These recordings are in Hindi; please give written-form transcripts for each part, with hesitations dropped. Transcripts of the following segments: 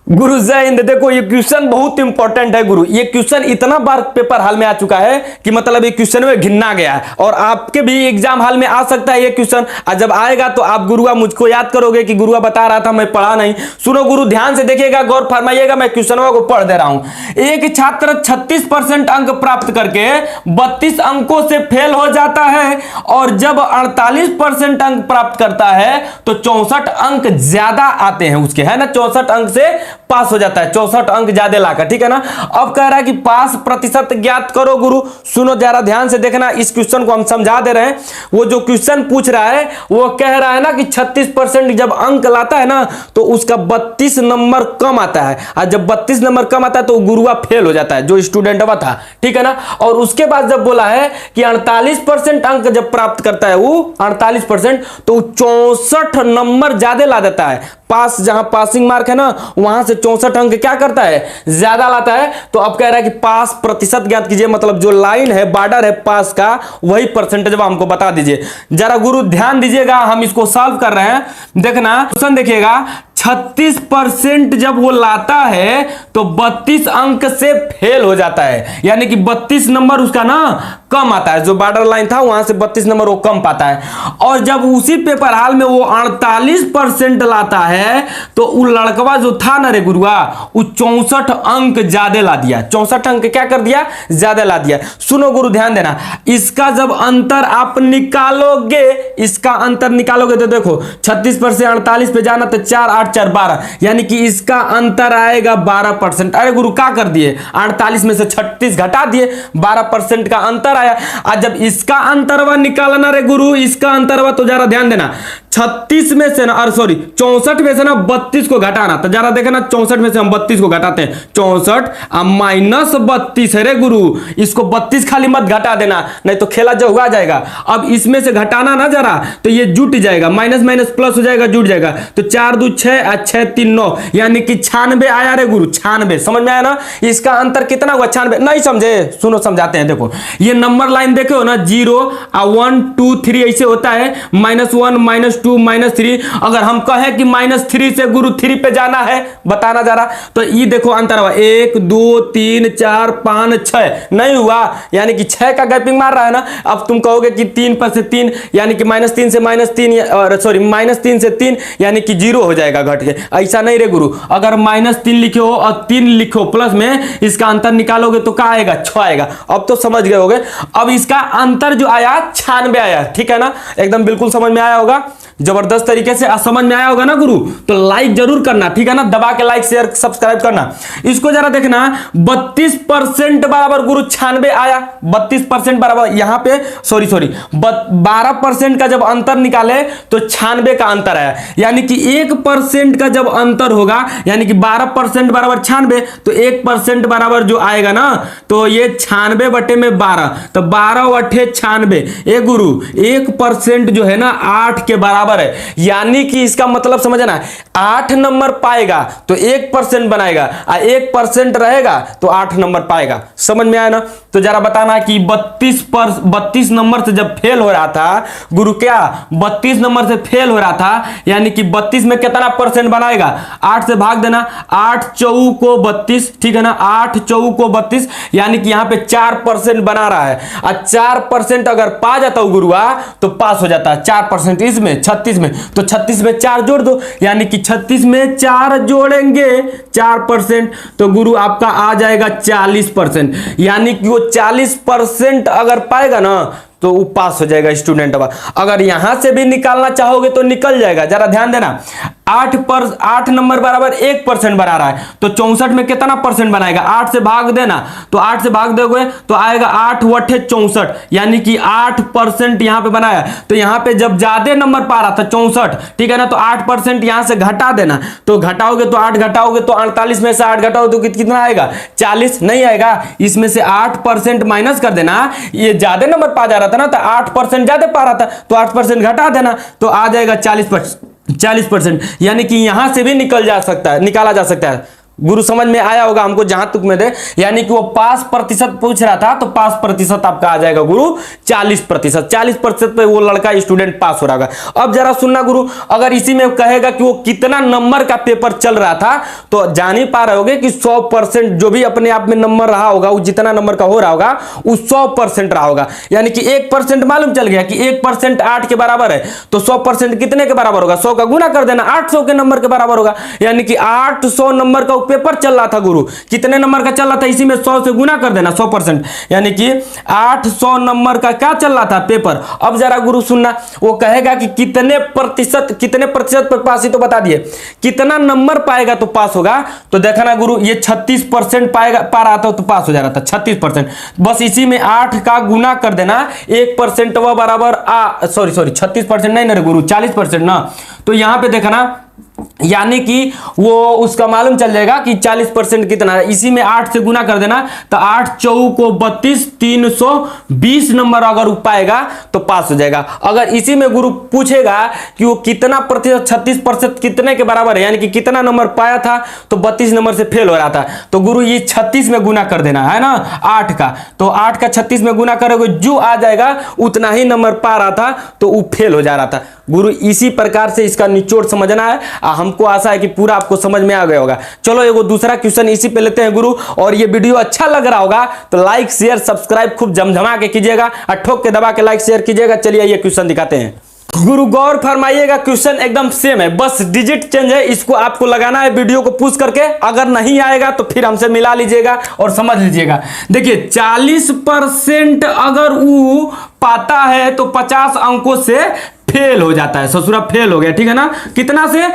गुरु जय हिंद। देखो ये क्वेश्चन बहुत इंपॉर्टेंट है गुरु। ये क्वेश्चन इतना बार पेपर हाल में आ चुका है कि मतलब ये क्वेश्चन में घिनना गया है और आपके भी एग्जाम हाल में आ सकता है ये क्वेश्चन। और जब आएगा तो आप गुरुआ मुझको याद करोगे कि गुरुआ बता रहा था मैं पढ़ा नहीं। सुनो गुरु, ध्यान से देखिएगा, गौर फरमाइएगा, मैं क्वेश्चनों को पढ़ दे रहा हूं। एक छात्र 36% अंक प्राप्त करके 32 अंकों से फेल हो जाता है और जब 48% अंक प्राप्त करता है तो 64 अंक ज्यादा आते हैं उसके, है ना। 64 अंक से पास हो जाता है, 64 अंक ज्यादा लाकर, ठीक है ना। अब कह रहा है कि पास प्रतिशत ज्ञात करो। गुरु सुनो जरा ध्यान से देखना, इस क्वेश्चन को हम समझा दे रहे हैं। वो जो क्वेश्चन पूछ रहा है वो कह रहा है ना कि 36% जब अंक लाता है ना तो उसका 32 नंबर कम आता है, और जब 32 नंबर कम आता है तो गुरुआ फेल हो जाता है, जो स्टूडेंट था, ठीक है ना। और उसके बाद जब बोला है कि 48% अंक जब प्राप्त करता है वो 48%, तो 64 नंबर ज्यादा ला देता है। पास, जहां पासिंग मार्क है ना वहां से 64 अंक क्या करता है, ज्यादा लाता है। तो अब कह रहा है कि पास प्रतिशत ज्ञात कीजिए, मतलब जो लाइन है, बॉर्डर है पास का, वही परसेंटेज हमको बता दीजिए। जरा गुरु ध्यान दीजिएगा, हम इसको सॉल्व कर रहे हैं। देखना क्वेश्चन देखिएगा, 36% जब वो लाता है तो 32 अंक से फेल हो जाता है, यानी कि 32 नंबर उसका ना कम आता है। जो बॉर्डर लाइन था वहां से 32 नंबर वो कम पाता है। और जब उसी पेपर हाल में वो 48% लाता है तो वो लड़कवा जो था ना रे गुरुआ, वो 64 अंक ज्यादा ला दिया। 64 अंक क्या कर दिया, ज्यादा ला दिया। सुनो गुरु ध्यान देना, इसका जब अंतर आप निकालोगे, इसका अंतर निकालोगे तो देखो 36 पर से 48 पे जाना तो 4 8 4 12, यानी कि इसका अंतर आएगा 12%। अरे गुरु क्या कर दिए, 48 में से 36 घटा दिए, 12% का अंतर आया। आज जब इसका अंतरवा निकालना रे गुरु, इसका अंतरवा तो जरा ध्यान देना, 36 में से ना, अरे सॉरी 64 में से ना 32 को घटाना। तो जरा देखना 64 में से हम 32 को घटाते हैं, 64 माइनस 32 है रे गुरु, इसको 32 खाली मत घटा देना, नहीं तो खेला जो हुआ जाएगा। अब इसमें से घटाना ना जरा, तो ये जुट जाएगा, माइनस माइनस प्लस हो जाएगा, जुट जाएगा। तो 4 2 6 और 6 3 9, यानी कि 96 आया रे गुरु, 96। समझ में आया ना, इसका अंतर कितना हुआ, 96। नहीं समझे, सुनो समझाते हैं। देखो ये नंबर लाइन देखे हो ना, 0 1 2 3 ऐसे होता है, -1 -2 -3। अगर हम कहें कि -3 से गुरु 3 पे जाना है, बताना जरा। तो ये देखो अंतर हुआ 1 2 3 4 5 6, नहीं हुआ, यानी कि 6 का गैपिंग मार रहा है ना। अब तुम कहोगे कि 3 पर से 3, यानी कि -3 से -3, और सॉरी -3 से 3, यानी कि 0 हो जाएगा घट के। ऐसा नहीं रे गुरु, अगर -3 लिखे हो और 3 लिखो प्लस में, इसका अंतर निकालोगे तो क्या आएगा, 6 आएगा। अब तो समझ गए होगे। अब इसका अंतर जो आया 96 आया, ठीक है ना, एकदम बिल्कुल समझ में आया होगा, जबरदस्त तरीके से समझ में आया होगा ना गुरु। तो लाइक जरूर करना, ठीक है ना, दबा के लाइक शेयर सब्सक्राइब करना। इसको जरा देखना, 32% बराबर गुरु 96 आया, 32% बराबर यहाँ पे सॉरी 12% का जब अंतर निकाले तो 96 का अंतर आया, यानी कि 1% का जब अंतर होगा, यानी कि 12% बराबर 96, तो 1% बराबर जो आएगा ना, तो ये 96 बटे में 12, तो 12 बटे 96। ए गुरु 1% जो है ना 8 के बराबर है, यानी कि इसका मतलब समझना, 8 नंबर पाएगा तो 1% बनाएगा, और 1% रहेगा तो 8 नंबर पाएगा। समझ में आया ना। तो जरा बताना कि 32 नंबर से जब फेल हो रहा था गुरु, क्या 32 नंबर से फेल हो रहा था, यानी कि 32 में कितना परसेंट बनाएगा, 8 से भाग देना, 8 चौक को 32, ठीक है ना, 8 चौक को 32, यानी कि यहाँ पे 4% बना रहा है। और 4% अगर पा जाता हूं गुरुआ तो पास हो जाता है। 4% इसमें 36 में, तो 36 में 4 जोड़ दो, यानी कि 36 में 4 जोड़ेंगे 4%, तो गुरु आपका आ जाएगा 40%, यानी कि वो 40% अगर पाएगा ना तो वो पास हो जाएगा स्टूडेंट। अगर यहां से भी निकालना चाहोगे तो निकल जाएगा। जरा ध्यान देना, 8 नंबर बराबर 1% बना रहा है, तो 64 में कितना परसेंट बनाएगा, 8 से भाग देना, तो 8 से भाग दोगे तो आएगा 8 वठे 64, यानी कि 8% यहां पे बनाया। तो यहां पे जब ज्यादा नंबर पा रहा था 64, ठीक है ना, तो 8% यहां से घटा देना, तो घटाओगे तो 8 घटाओगे तो 48 में से 8 घटाओगे तो कितना आएगा, 40 नहीं आएगा। इसमें से 8% माइनस कर देना, ये ज्यादा नंबर पा जा रहा था ना, तो 8% ज्यादा पा रहा था, तो 8% घटा देना, तो आ जाएगा 40%, यानी कि यहां से भी निकाला जा सकता है। गुरु समझ में आया होगा हमको जहां तक में दे, यानी कि वो पास प्रतिशत पूछ रहा था तो पास प्रतिशत आपका आ जाएगा गुरु 40%। 40% पे वो लड़का स्टूडेंट पास हो रहा होगा। अब जरा सुनना गुरु, अगर इसी में कहेगा कि वो कितना नंबर का पेपर चल रहा था, तो जान ही पा रहे होगे कि 100% जो भी अपने आप में नंबर रहा होगा, वो जितना नंबर का हो रहा होगा वो 100% रहा होगा। यानी कि 1% मालूम चल गया कि 1% 8 के बराबर है, तो 100% कितने के बराबर होगा, 100 का गुना कर देना, 800 के नंबर के बराबर होगा। यानी कि 800 नंबर का पेपर चल रहा था गुरु, कितने नंबर का चल रहा था, इसी में 100 से गुना कर देना 100%, यानी कि 800 नंबर का क्या चल रहा था पेपर। अब जरा गुरु सुनना, वो कहेगा कि कितने प्रतिशत पर पास, ही तो बता दिए कितना नंबर पाएगा तो पास होगा। तो देखा ना गुरु, ये 36% पाएगा, पा रहा था तो पास हो जा रहा था 36%। बस इसी में 8 का गुना कर देना, 1% वह बराबर सॉरी 36% नहीं ना रे गुरु, 40% ना। तो यहां पे देखा ना, यानी कि वो उसका मालूम चल जाएगा कि 40% कितना है। इसी में 8 से गुना कर देना, तो 8 चौक को 32, 320 नंबर अगर पाएगा तो पास हो जाएगा। अगर इसी में गुरु पूछेगा कि वो कितना प्रतिशत, 36% कितने के बराबर है, यानी कि कितना नंबर पाया था, तो 32 नंबर से फेल हो रहा था, तो गुरु ये 36 में गुना कर देना है ना 8 का, तो 8 का 36 में गुना करोगे, जो आ जाएगा उतना ही नंबर पा रहा था, तो वो फेल हो जा रहा था। गुरु इसी प्रकार से इसका निचोड़ समझना है। हमको आशा है कि पूरा आपको समझ में आ गया होगा। चलो एगो दूसरा क्वेश्चन इसी पे लेते हैं गुरु, और ये वीडियो अच्छा लग रहा होगा तो लाइक शेयर सब्सक्राइब खूब जमझमा के कीजिएगा, और ठोक के दबा के लाइक शेयर कीजिएगा। चलिए ये क्वेश्चन दिखाते हैं गुरु, गौर फरमाइएगा, क्वेश्चन एकदम सेम है, बस डिजिट चेंज है, इसको आपको लगाना है वीडियो को पूछ करके। अगर नहीं आएगा तो फिर हमसे मिला लीजिएगा और समझ लीजिएगा। देखिए 40% अगर वो पाता है तो 50 अंकों से फेल हो जाता है, ससुरा फेल हो गया, ठीक है ना, कितना से,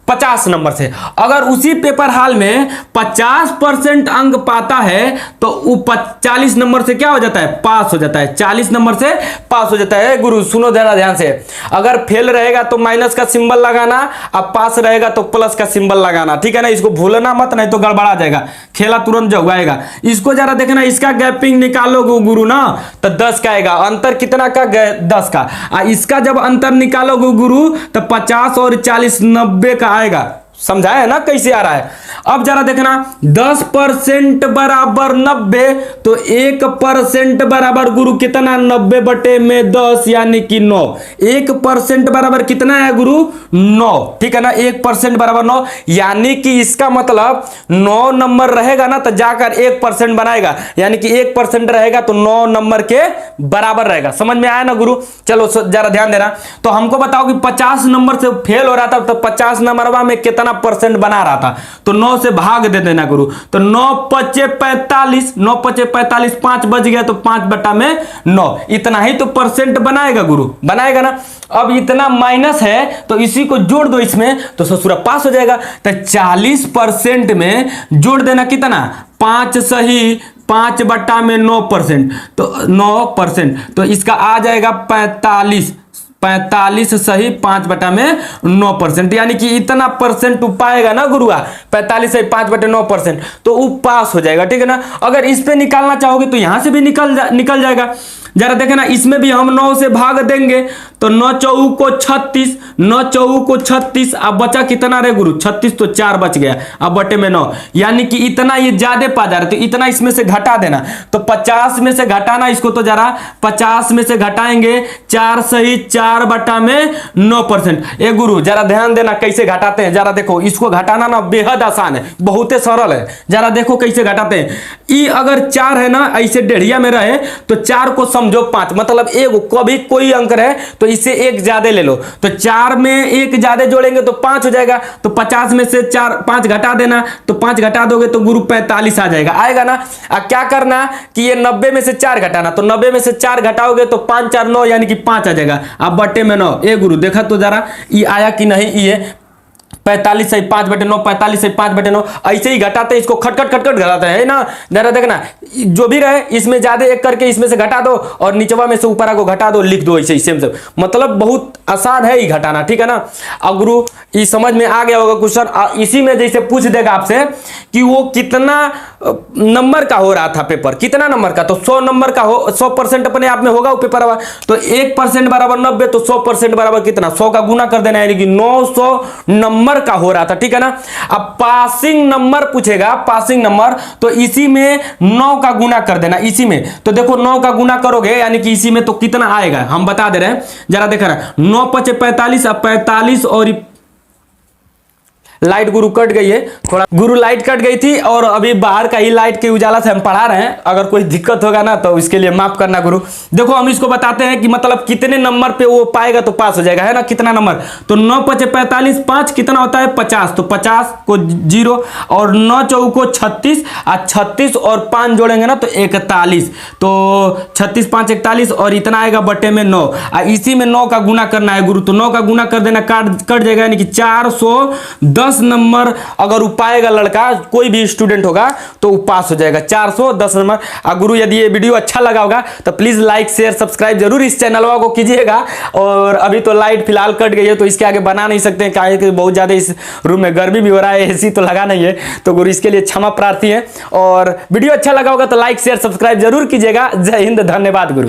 50 नंबर से। अगर उसी पेपर हाल में 50% अंक पाता है तो वो 40 नंबर से क्या हो जाता है, पास हो जाता है, 40 नंबर से पास हो जाता है। गुरु सुनो जरा ध्यान से, अगर फेल रहेगा तो माइनस का सिंबल लगाना, अब पास रहेगा तो प्लस का सिंबल लगाना, ठीक है ना, इसको भूलना मत, नहीं तो गड़बड़ा जाएगा, खेला तुरंत जगाएगा। इसको जरा देखना, इसका गैपिंग निकालो गुरु ना, तो 10 का आएगा, अंतर कितना का, 10 का। इसका जब अंतर निकालोगे गुरु तो 50 और 40 90 का आएगा। समझा है ना कैसे आ रहा है। अब जरा देखना, 10% बराबर 90, तो 1% बराबर गुरु कितना, 90 बटे में 10 यानी कि 9। 1% बराबर कितना है गुरु, 9, ठीक है ना, 1% बराबर 9, यानी कि इसका मतलब 9 नंबर रहेगा ना तो जाकर 1% बनाएगा, यानी कि 1% रहेगा तो 9 नंबर के बराबर रहेगा। समझ में आया ना गुरु। चलो जरा ध्यान देना, तो हमको बताओ कि 50 नंबर से फेल हो रहा था, तो 50 नंबर में कितना परसेंट बना रहा था, तो 9 से भाग दे देना गुरु, तो 9 पचे 45, 9 पचे 45, 5 बच गया तो 5 बटा में 9, इतना ही तो परसेंट बनाएगा गुरु, बनाएगा ना। अब इतना माइनस है तो इसी को जोड़ दो इसमें, तो ससुरा पास हो जाएगा। तो 40% में जोड़ देना कितना, 5 सही 5 बटा में 9%, तो 9%, तो इसका आ जाएगा 45 सही 5 बटा में 9%, यानी कि इतना परसेंट पाएगा ना गुरुआ, 45 सही 5 बटे 9%, तो वो पास हो जाएगा, ठीक है ना। अगर इस पे निकालना चाहोगे तो यहां से भी निकल जाएगा। जरा देखे ना, इसमें भी हम 9 से भाग देंगे तो 9 चौक को 36, 9 चौक को 36, अब बचा कितना रे गुरु, 36, तो 4 बच गया, अब बटे में 9, यानी कि इतना ये ज्यादा पा जा रहे, तो इतना इसमें से घटा देना, तो 50 में से घटाना इसको, तो जरा 50 में से घटाएंगे, 4 सही 4 बटा में 9%। ए गुरु जरा ध्यान देना कैसे घटाते हैं, जरा देखो, इसको घटाना ना बेहद आसान है, बहुत सरल है, जरा देखो कैसे घटाते हैं। ई अगर 4 है ना, ऐसे डेढ़िया में रहे तो 4 को समझो 5, मतलब एक कभी कोई अंक है तो इससे एक ज्यादा ले लो, तो 4 में एक ज्यादा जोड़ेंगे तो 5 हो जाएगा, तो 50 में से 5 घटा देना, तो 5 घटा दोगे तो गुरु 45 आ जाएगा, आएगा ना। क्या करना कि ये 90 में से 4 घटाना, तो 90 में से 4 घटाओगे तो 5 4 9 यानी कि 5 आ जाएगा, अब बटे में 9। ए गुरु देखा तो जरा ये आया कि नहीं, ये 45 सही 5 बटे 9, 45 सही 5 बटे 9, ऐसे ही घटाते हैं, इसको खटखट घटाते हैं, है ना। जरा देखना, जो भी रहे इसमें ज्यादा एक करके इसमें से घटा दो और नीचवा में से ऊपर को घटा दो, लिख दो ऐसे ही सेम, मतलब बहुत आसान है ही घटाना, ठीक है ना। अब गुरु ये समझ में आ गया होगा क्वेश्चन। इसी में जैसे पूछ देगा आपसे कि वो कितना नंबर का हो रहा था पेपर, कितना नंबर का, तो 100 नंबर का हो, 100% अपने आप में होगा वो पेपर हुआ, तो 1% बराबर 90, तो 100% बराबर कितना, 100 का गुना कर देना, यानी कि 900 नंबर का हो रहा था, ठीक है ना। अब पासिंग नंबर पूछेगा, पासिंग नंबर, तो इसी में 9 का गुना कर देना, इसी में, तो देखो 9 का गुना करोगे यानी कि इसी में, तो कितना आएगा हम बता दे रहे हैं, जरा देख रहे हैं, 9 × 5 = 45, अब 45 और लाइट गुरु कट गई है थोड़ा, गुरु लाइट कट गई थी और अभी बाहर का ही लाइट के उजाला से हम पढ़ा रहे हैं, अगर कोई दिक्कत होगा ना तो इसके लिए माफ करना गुरु। देखो हम इसको बताते हैं कि मतलब कितने नंबर पे वो पाएगा तो पास हो जाएगा, है ना, कितना नंबर, तो 9 × 5 = 45, 5 कितना होता है 50, तो 50 को 0 और 9 चौको 36, 36 और 5 जोड़ेंगे ना तो 41, तो 36 × 5 = 41 और इतना आएगा बटे में 9, इसी में 9 का गुना करना है गुरु, तो 9 का गुना कर देना, कट जाएगा, यानी कि 410 नंबर अगर वो पाएगा लड़का, कोई भी स्टूडेंट होगा तो वो पास हो जाएगा, 410 नंबर। गुरु यदि ये वीडियो अच्छा लगा होगा तो प्लीज लाइक शेयर सब्सक्राइब जरूर इस चैनल को कीजिएगा। और अभी तो लाइट फिलहाल कट गई है तो इसके आगे बना नहीं सकते हैं, काहे कि बहुत ज्यादा इस रूम में गर्मी भी हो रहा है, एसी तो लगा नहीं है, तो गुरु इसके लिए क्षमा प्रार्थी है। और वीडियो अच्छा लगा होगा तो लाइक शेयर सब्सक्राइब जरूर कीजिएगा। जय हिंद, धन्यवाद गुरु।